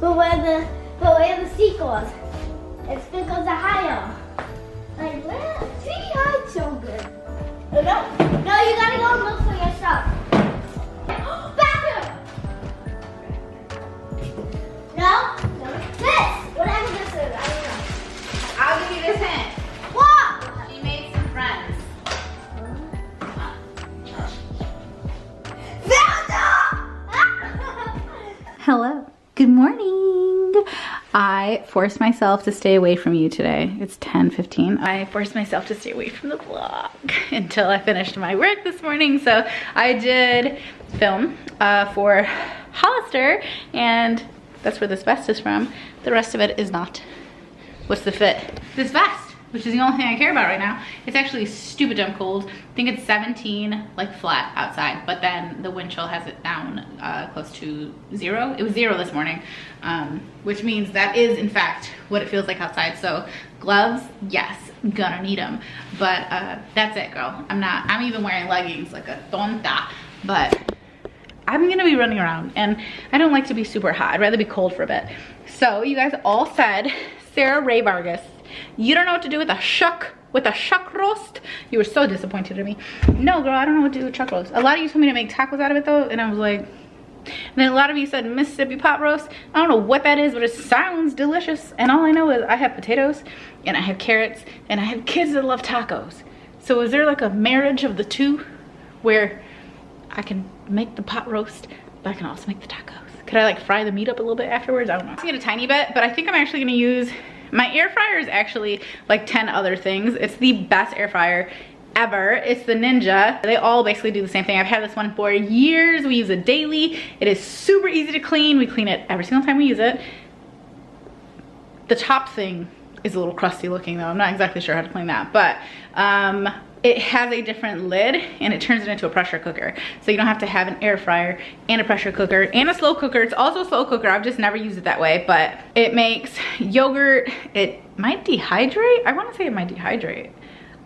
but where the seat goes. It's because the higher. Like, where? See, hides so good. No, you gotta go and look for your stuff. Bathroom! No? This! Whatever this is, I don't know. I'll give you this hint. What? She made some friends. Hello. Good morning. I forced myself to stay away from you today. It's 10:15. I forced myself to stay away from the vlog until I finished my work this morning. So I did film for Hollister, and that's where this vest is from. The rest of it is not. What's the fit? This vest, which is the only thing I care about right now. It's actually stupid dumb cold. I think it's 17, like flat outside, but then the wind chill has it down close to 0. It was 0 this morning, which means that is in fact what it feels like outside. So gloves, yes, gonna need them, but that's it, girl. I'm even wearing leggings like a tonta, but I'm gonna be running around and I don't like to be super hot. I'd rather be cold for a bit. So you guys all said, Sarah Ray Vargas, you don't know what to do with a shuck roast. You were so disappointed in me. No, girl, I don't know what to do with chuck roast. A lot of you told me to make tacos out of it though, and I was like, and then a lot of you said Mississippi pot roast. I don't know what that is, but it sounds delicious. And all I know is I have potatoes and I have carrots and I have kids that love tacos. So is there like a marriage of the two where I can make the pot roast, but I can also make the tacos? Could I like fry the meat up a little bit afterwards? I don't know. I'm gonna get a tiny bit, but I think I'm actually gonna use, my air fryer is actually like 10 other things. It's the best air fryer ever. It's the Ninja. They all basically do the same thing. I've had this one for years. We use it daily. It is super easy to clean. We clean it every single time we use it. The top thing is a little crusty looking though. I'm not exactly sure how to clean that, but it has a different lid and it turns it into a pressure cooker. So you don't have to have an air fryer and a pressure cooker and a slow cooker. It's also a slow cooker. I've just never used it that way, but it makes yogurt. It might dehydrate. I want to say it might dehydrate.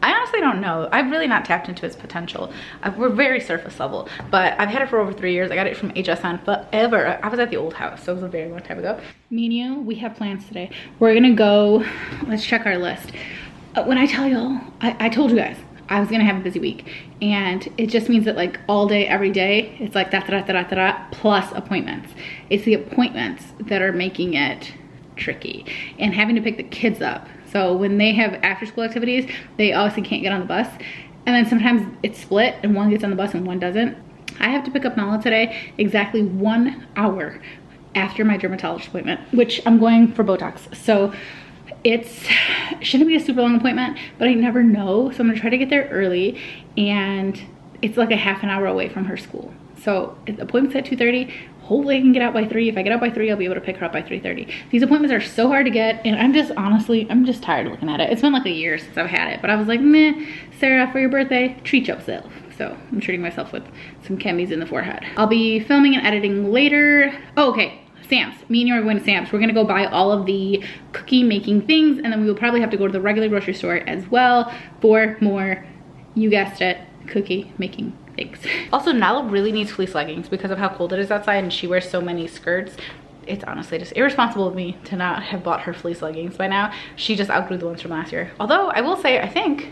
I honestly don't know. I've really not tapped into its potential. We're very surface level, but I've had it for over 3 years. I got it from HSN forever. I was at the old house, so it was a very long time ago. Me and you, we have plans today. We're gonna go, let's check our list. When I tell y'all, I told you guys, I was gonna have a busy week, and it just means that like all day, every day, it's like da plus appointments. It's the appointments that are making it tricky, and having to pick the kids up. So when they have after school activities, they obviously can't get on the bus, and then sometimes it's split and one gets on the bus and one doesn't. I have to pick up Nala today exactly 1 hour after my dermatologist appointment, which I'm going for Botox. So shouldn't be a super long appointment, but I never know. So I'm gonna try to get there early, and it's like a half an hour away from her school. So the appointment's at 2:30. Hopefully I can get out by 3. If I get out by 3, I'll be able to pick her up by 3:30. These appointments are so hard to get, and I'm just tired of looking at it. It's been like a year since I've had it, but I was like, meh, Sarah, for your birthday, treat yourself. So I'm treating myself with some chemies in the forehead. I'll be filming and editing later. Oh, okay. Sam's. Me and you are going to Sam's. We're gonna go buy all of the cookie making things, and then we will probably have to go to the regular grocery store as well for more, you guessed it, cookie making things. Also, Nala really needs fleece leggings because of how cold it is outside, and she wears so many skirts. It's honestly just irresponsible of me to not have bought her fleece leggings by now. She just outgrew the ones from last year. Although I will say, I think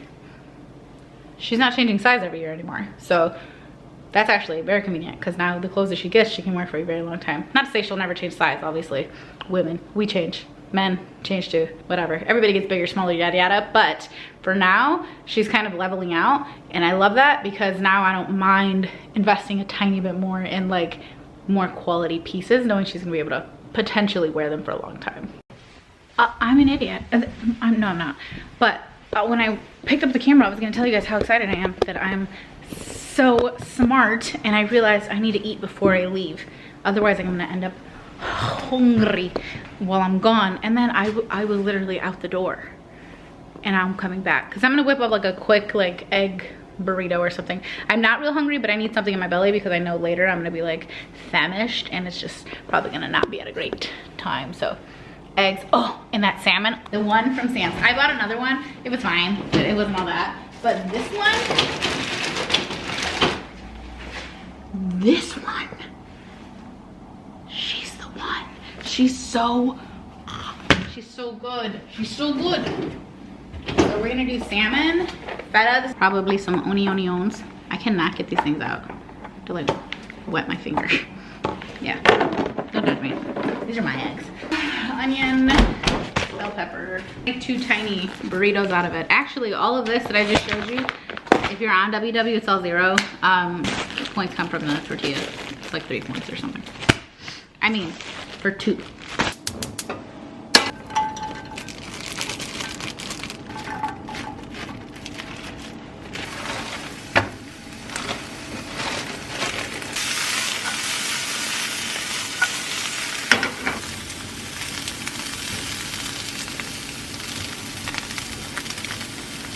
she's not changing size every year anymore. So that's actually very convenient, because now the clothes that she gets, she can wear for a very long time. Not to say she'll never change size, obviously. Women, we change. Men change too, whatever. Everybody gets bigger, smaller, yada yada. But for now, she's kind of leveling out. And I love that, because now I don't mind investing a tiny bit more in like more quality pieces, knowing she's gonna be able to potentially wear them for a long time. I'm an idiot. No, I'm not. But when I picked up the camera, I was gonna tell you guys how excited I am that I'm so smart, and I realized I need to eat before I leave. Otherwise, I'm gonna end up hungry while I'm gone, and then I was literally out the door, and I'm coming back because I'm gonna whip up like a quick like egg burrito or something. I'm not real hungry, but I need something in my belly because I know later I'm gonna be like famished, and it's just probably gonna not be at a great time. So eggs. Oh, and that salmon, the one from Sam's. I bought another one. It was fine, but it wasn't all that. But this one, she's the one. she's so good. She's so good. So we're gonna do salmon, feta, probably some onions. I cannot get these things out. I have to like wet my finger. Yeah, don't judge me. These are my eggs. Onion, bell pepper. Make 2 tiny burritos out of it. Actually, all of this that I just showed you, if you're on WW, it's all 0. Points come from the tortilla. It's like 3 points or something. I mean, for 2.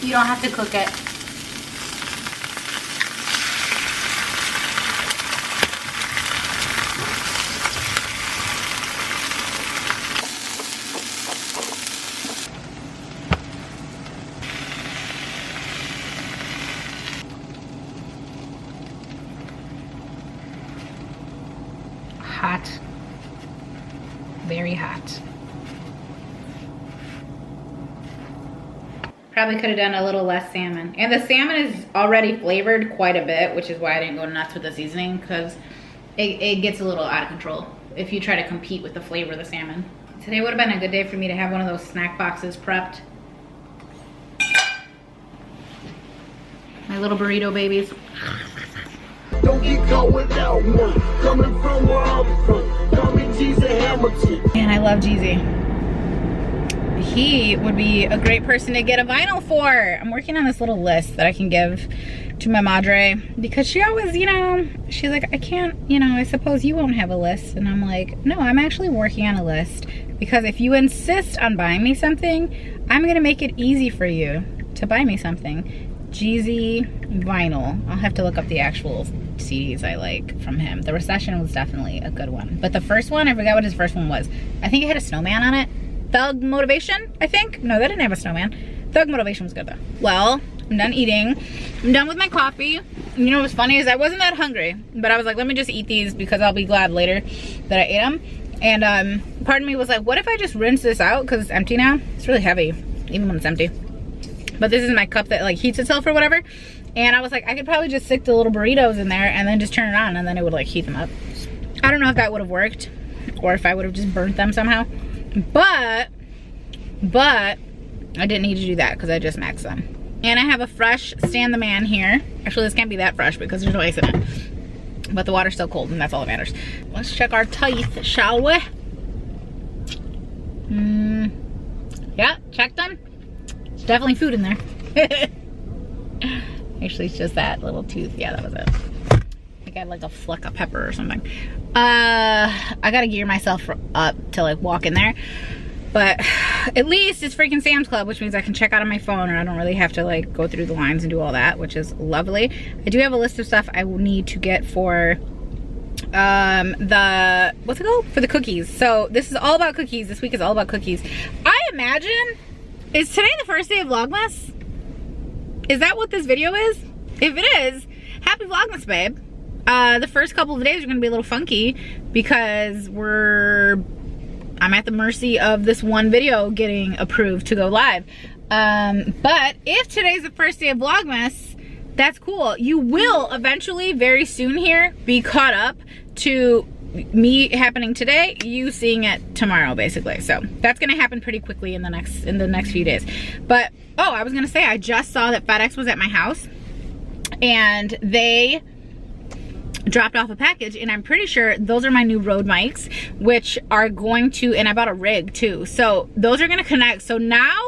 You don't have to cook it. Hot. Very hot. Probably could have done a little less salmon. And the salmon is already flavored quite a bit, which is why I didn't go nuts with the seasoning, because it gets a little out of control if you try to compete with the flavor of the salmon. Today would have been a good day for me to have one of those snack boxes prepped. My little burrito babies. Don't get caught without one. Coming from where I'm from. Coming Jeezy Hamilton. And I love Jeezy. He would be a great person to get a vinyl for. I'm working on this little list that I can give to my madre, because she always, you know, she's like, I can't, you know, I suppose you won't have a list. And I'm like, no, I'm actually working on a list, because if you insist on buying me something, I'm gonna make it easy for you to buy me something. Jeezy vinyl. I'll have to look up the actual CDs I like from him. The Recession was definitely a good one, but the first one, I forgot what his first one was. I think it had a snowman on it. Thug Motivation, I think. No, that didn't have a snowman. Thug Motivation was good though. Well, I'm done eating. I'm done with my coffee. You know what's funny is I wasn't that hungry, but I was like, let me just eat these because I'll be glad later that I ate them. And part of me was like, what if I just rinse this out because it's empty now? It's really heavy, even when it's empty. But this is my cup that like heats itself or whatever. And I was like, I could probably just stick the little burritos in there and then just turn it on and then it would like heat them up. I don't know if that would have worked or if I would have just burnt them somehow. But I didn't need to do that because I just maxed them. And I have a fresh Stan the Man here. Actually, this can't be that fresh because there's no ice in it. But the water's still cold and that's all that matters. Let's check our teeth, shall we? Yeah, check them. There's definitely food in there. Actually, it's just that little tooth. Yeah, that was it. I got like a fleck of pepper or something. I gotta gear myself up to like walk in there, but at least it's freaking Sam's Club, which means I can check out on my phone and I don't really have to like go through the lines and do all that, which is lovely. I do have a list of stuff I will need to get for the, what's it called? For the cookies. So this is all about cookies. This week is all about cookies. I imagine, is today the first day of Vlogmas? Is that what this video is? If it is, happy Vlogmas, babe. The first couple of days are gonna be a little funky because I'm at the mercy of this one video getting approved to go live. But if today's the first day of Vlogmas, that's cool. You will eventually, very soon here, be caught up to me happening today, you seeing it tomorrow, basically. So that's gonna happen pretty quickly in the next few days. But oh, I was gonna say, I just saw that FedEx was at my house and they dropped off a package, and I'm pretty sure those are my new Rode mics, which are going to, and I bought a rig too, so those are gonna connect. So now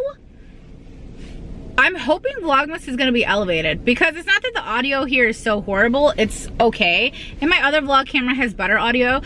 I'm hoping Vlogmas is gonna be elevated, because it's not that the audio here is so horrible, it's okay, and my other vlog camera has better audio,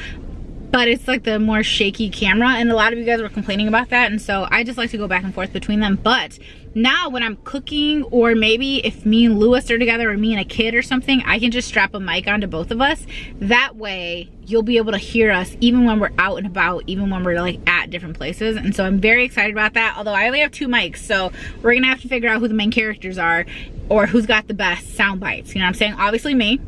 but it's like the more shaky camera, and a lot of you guys were complaining about that, and so I just like to go back and forth between them. But now when I'm cooking, or maybe if me and Lewis are together, or me and a kid or something, I can just strap a mic onto both of us. That way you'll be able to hear us even when we're out and about, even when we're like at different places. And so I'm very excited about that, although I only have 2 mics, so we're gonna have to figure out who the main characters are, or who's got the best sound bites, you know what I'm saying? Obviously me.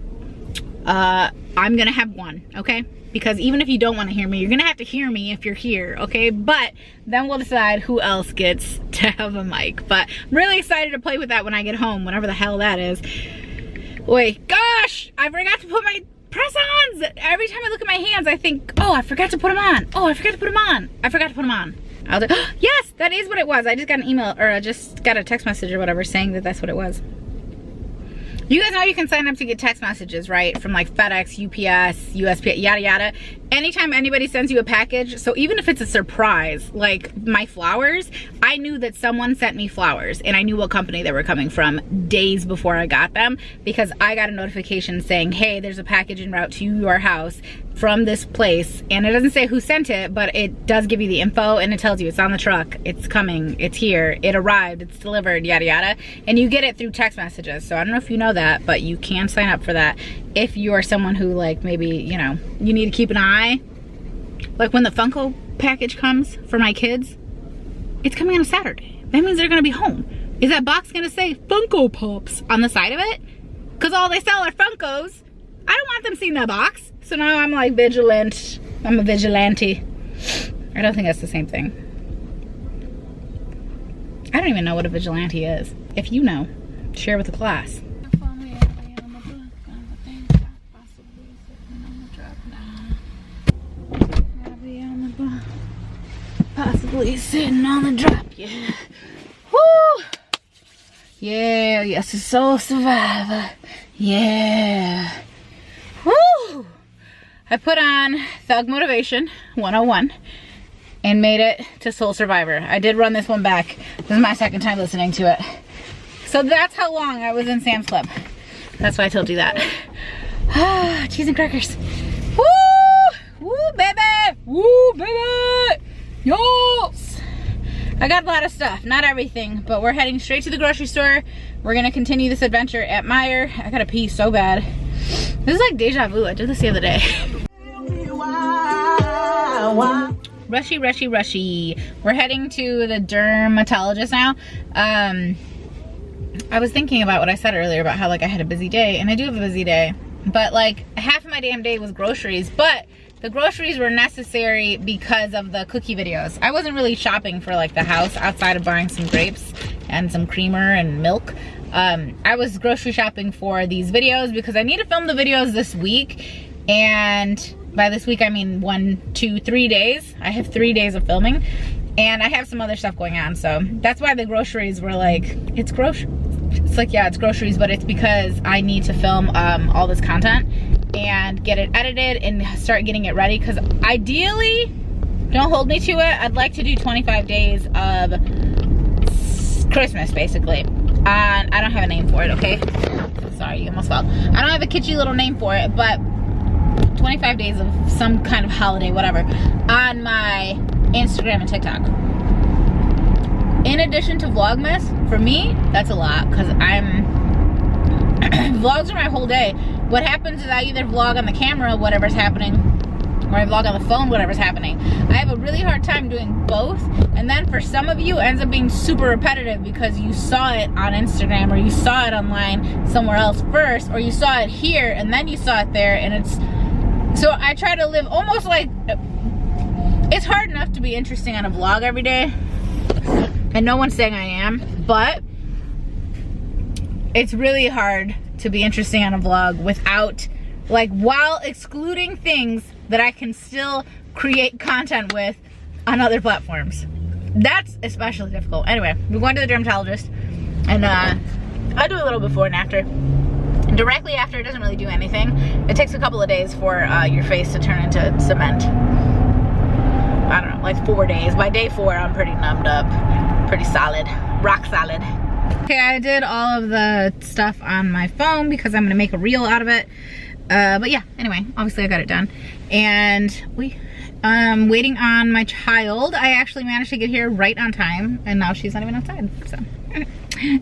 I'm gonna have one, okay? because even if you don't want to hear me, you're gonna have to hear me if you're here, okay? But then we'll decide who else gets to have a mic. But I'm really excited to play with that when I get home, whenever the hell that is. Wait, gosh, I forgot to put my press-ons. Every time I look at my hands, I think, oh, I forgot to put them on. Oh, I forgot to put them on. I forgot to put them on. I'll do, yes, that is what it was. I just got an email, or I just got a text message or whatever saying that that's what it was. You guys know you can sign up to get text messages, right? From like FedEx, UPS, USPS, yada yada. Anytime anybody sends you a package, so even if it's a surprise, like my flowers, I knew that someone sent me flowers and I knew what company they were coming from days before I got them, because I got a notification saying, hey, there's a package en route to your house from this place, and it doesn't say who sent it, but it does give you the info, and it tells you it's on the truck, it's coming, it's here, it arrived, it's delivered, yada yada, and you get it through text messages. So I don't know if you know that, but you can sign up for that if you are someone who, like, maybe, you know, you need to keep an eye. Like when the Funko package comes for my kids, it's coming on a Saturday. That means they're gonna be home. Is that box gonna say Funko Pops on the side of it? Because all they sell are Funkos. I don't want them seeing that box. So now I'm like vigilant. I'm a vigilante. I don't think that's the same thing. I don't even know what a vigilante is. If you know, share with the class. Possibly sitting on the drop, yeah. Woo! Yeah, yes, a soul survivor. Yeah. Woo! I put on Thug Motivation 101 and made it to Soul Survivor. I did run this one back. This is my second time listening to it. So that's how long I was in Sam's Club. That's why I told you that. Ah, cheese and crackers. Woo! Woo, baby! Woo, baby! Yes! I got a lot of stuff, not everything, but we're heading straight to the grocery store. We're gonna continue this adventure at Meijer. I gotta pee so bad. This is like deja vu. I did this the other day. Rushy, rushy, rushy. We're heading to the dermatologist now. I was thinking about what I said earlier about how, like, I had a busy day, and I do have a busy day, but like half of my damn day was groceries, but the groceries were necessary because of the cookie videos. I wasn't really shopping for like the house outside of buying some grapes and some creamer and milk. I was grocery shopping for these videos because I need to film the videos this week, and by this week I mean 1, 2, 3 days. I have 3 days of filming, and I have some other stuff going on, so that's why the groceries were like, it's groceries. It's like, yeah, it's groceries, but it's because I need to film all this content and get it edited and start getting it ready, because ideally, don't hold me to it, I'd like to do 25 days of Christmas, basically. And I don't have a name for it, okay? Sorry, you almost fell. I don't have a kitschy little name for it, but 25 days of some kind of holiday, whatever, on my Instagram and TikTok. In addition to Vlogmas, for me, that's a lot, because vlogs are my whole day. What happens is I either vlog on the camera, whatever's happening, or I vlog on the phone, whatever's happening. I have a really hard time doing both, and then for some of you, it ends up being super repetitive because you saw it on Instagram, or you saw it online somewhere else first, or you saw it here, and then you saw it there, and it's... So I try to live almost like... It's hard enough to be interesting on a vlog every day, and no one's saying I am, but it's really hard to be interesting on a vlog without, like, while excluding things that I can still create content with on other platforms. That's especially difficult. Anyway, we're going to the dermatologist, and I do a little before and after. Directly after, it doesn't really do anything. It takes a couple of days for your face to turn into cement. I don't know, like 4 days. By day 4, I'm pretty numbed up, pretty solid, rock solid. Okay, I did all of the stuff on my phone because I'm gonna make a reel out of it. But yeah, anyway, obviously I got it done. And I'm waiting on my child. I actually managed to get here right on time, and now she's not even outside, so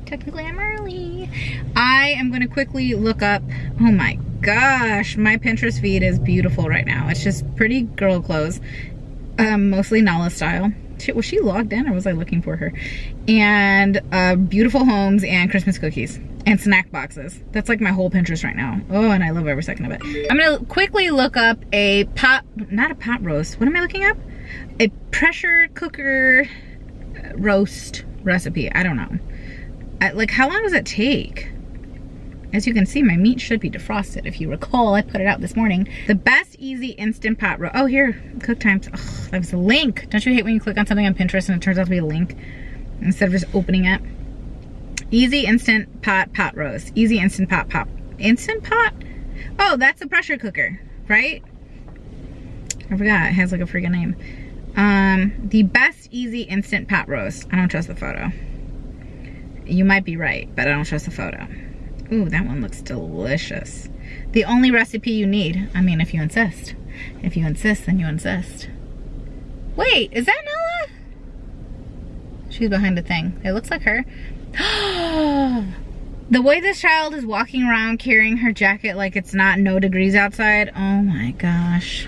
technically I'm early. I am gonna quickly look up, oh my gosh, my Pinterest feed is beautiful right now. It's just pretty girl clothes, mostly Nala style. Was she logged in, or was I looking for her? And beautiful homes and Christmas cookies. and snack boxes. That's like my whole Pinterest right now. Oh, and I love every second of it. I'm gonna quickly look up a not a pot roast. What am I looking up? A pressure cooker roast recipe. I don't know. Like, how long does it take? As you can see, my meat should be defrosted. If you recall, I put it out this morning. The best easy instant pot roast. Oh, here, cook times. Oh, that was a link. Don't you hate when you click on something on Pinterest and it turns out to be a link instead of just opening it? Easy instant pot roast. Easy instant pot. Instant pot? Oh, that's a pressure cooker, right? I forgot. It has like a freaking name. The best easy instant pot roast. I don't trust the photo. You might be right, but I don't trust the photo. Ooh, that one looks delicious. The only recipe you need. I mean, if you insist. If you insist, then you insist. Wait, is that Nella? She's behind a thing. It looks like her. The way this child is walking around carrying her jacket like it's not no degrees outside. Oh my gosh.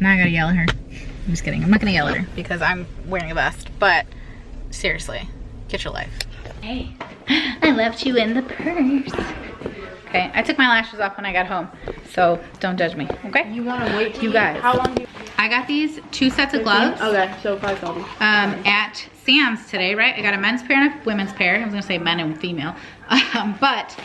Now I gotta yell at her. I'm just kidding. I'm not gonna yell at her because I'm wearing a vest. But seriously, get your life. Hey, I left you in the purse. Okay, I took my lashes off when I got home, so don't judge me, okay? You wanna wait? You guys. How long? I got these 2 sets of gloves. Okay, so $5. At Sam's today, right? I got a men's pair and a women's pair. I was gonna say men and female, but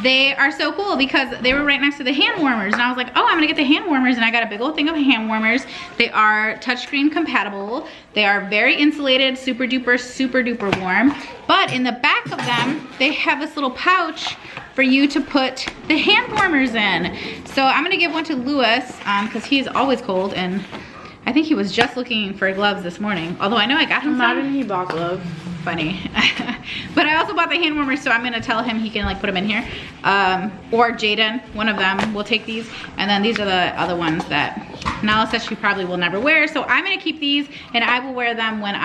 they are so cool because they were right next to the hand warmers, and I was like, oh, I'm gonna get the hand warmers, and I got a big old thing of hand warmers. They are touchscreen compatible. They are very insulated, super duper warm. But in the back of them, they have this little pouch for you to put the hand warmers in. So I'm gonna give one to Lewis because he's always cold, and I think he was just looking for gloves this morning. Although I know I got him some. Imagine he bought gloves. Funny. But I also bought the hand warmers, so I'm gonna tell him he can like put them in here. Or Jaden, one of them will take these. And then these are the other ones that Nala says she probably will never wear. So I'm gonna keep these and I will wear them when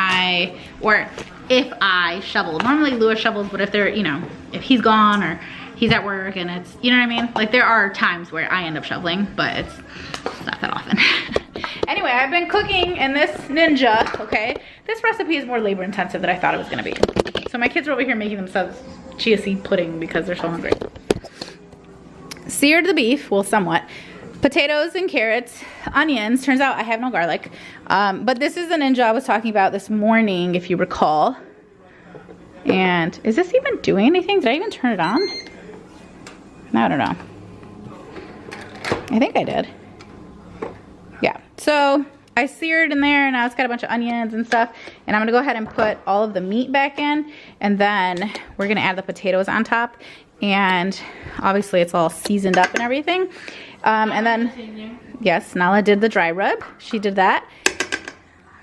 if I shovel. Normally Lewis shovels, but if they're, you know, if he's gone or he's at work and it's, you know what I mean? Like there are times where I end up shoveling, but it's not that often. Anyway, I've been cooking in this Ninja, okay? This recipe is more labor intensive than I thought it was gonna be. So my kids are over here making themselves chia seed pudding because they're so hungry. Seared the beef, well somewhat. Potatoes and carrots, onions. Turns out I have no garlic. But this is the Ninja I was talking about this morning, if you recall. And is this even doing anything? Did I even turn it on? I don't know. I think I did. Yeah, so I seared in there and now it's got a bunch of onions and stuff. And I'm gonna go ahead and put all of the meat back in. And then we're gonna add the potatoes on top. And obviously it's all seasoned up and everything. And then, yes, Nala did the dry rub. She did that.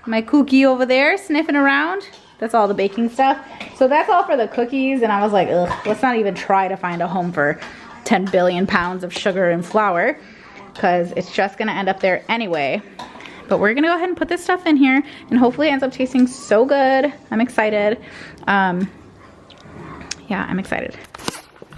My cookie over there sniffing around. That's all the baking stuff. So that's all for the cookies. And I was like, ugh, let's not even try to find a home for 10 billion pounds of sugar and flour, because it's just gonna end up there anyway. But we're gonna go ahead and put this stuff in here and hopefully it ends up tasting so good. I'm excited. Yeah, I'm excited.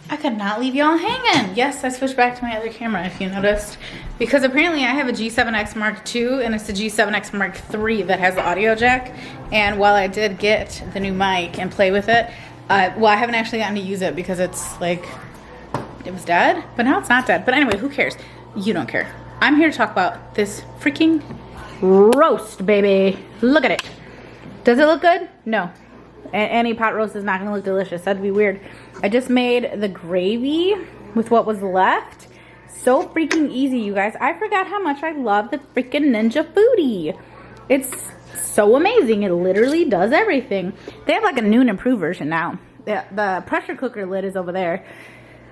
I could not leave y'all hanging. Yes, I switched back to my other camera if you noticed, because apparently I have a G7X Mark II and it's the G7X Mark III that has the audio jack. And while I did get the new mic and play with it, well, I haven't actually gotten to use it because it's like, it was dead, but now it's not dead. But anyway, who cares? You don't care. I'm here to talk about this freaking roast, baby. Look at it. Does it look good? No. Any pot roast is not gonna look delicious. That'd be weird. I just made the gravy with what was left. So freaking easy, you guys. I forgot how much I love the freaking Ninja Foodie. It's so amazing. It literally does everything. They have like a new and improved version now. The pressure cooker lid is over there.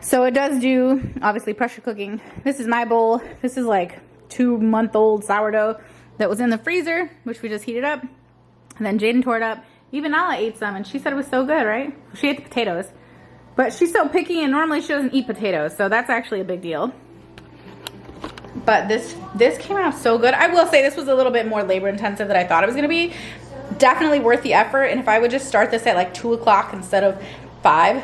So it does do, obviously, pressure cooking. This is my bowl. This is like 2-month-old sourdough that was in the freezer, which we just heated up. And then Jaden tore it up. Even Nala ate some, and she said it was so good, right? She ate the potatoes. But she's so picky, and normally she doesn't eat potatoes, so that's actually a big deal. But this came out so good. I will say this was a little bit more labor-intensive than I thought it was going to be. Definitely worth the effort, and if I would just start this at like 2 o'clock instead of 5,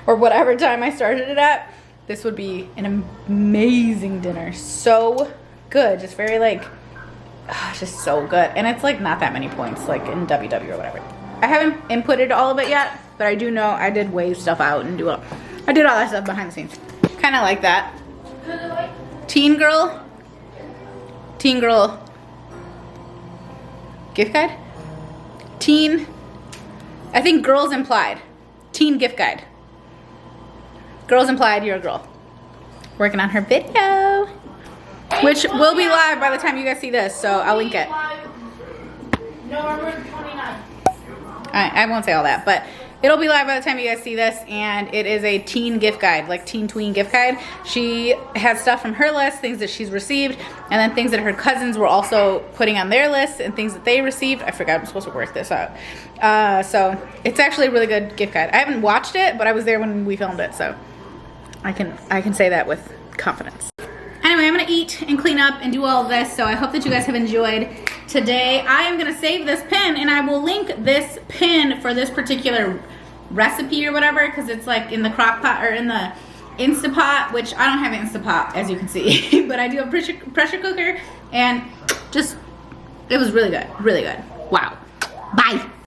or whatever time I started it at, this would be an amazing dinner. So good. Just very like, just so good. And it's like not that many points like in WW or whatever. I haven't inputted all of it yet, but I do know I did wave stuff out and I did all that stuff behind the scenes. Kind of like that. Teen girl gift guide? Teen, I think girls implied. Teen gift guide. Girls implied, you're a girl. Working on her video, which will be live by the time you guys see this, so I'll link it. November 29th. I won't say all that, but it'll be live by the time you guys see this, and it is a teen gift guide, like teen tween gift guide. She has stuff from her list, things that she's received, and then things that her cousins were also putting on their list, and things that they received. I forgot I'm supposed to work this out. So it's actually a really good gift guide. I haven't watched it, but I was there when we filmed it, so I can say that with confidence. Anyway, I'm gonna eat and clean up and do all of this, so I hope that you guys have enjoyed today. I am gonna save this pin, and I will link this pin for this particular recipe or whatever, because it's like in the crock pot or in the Instapot, which I don't have an Instapot, as you can see, but I do have a pressure cooker, and just, it was really good, really good. Wow. Bye.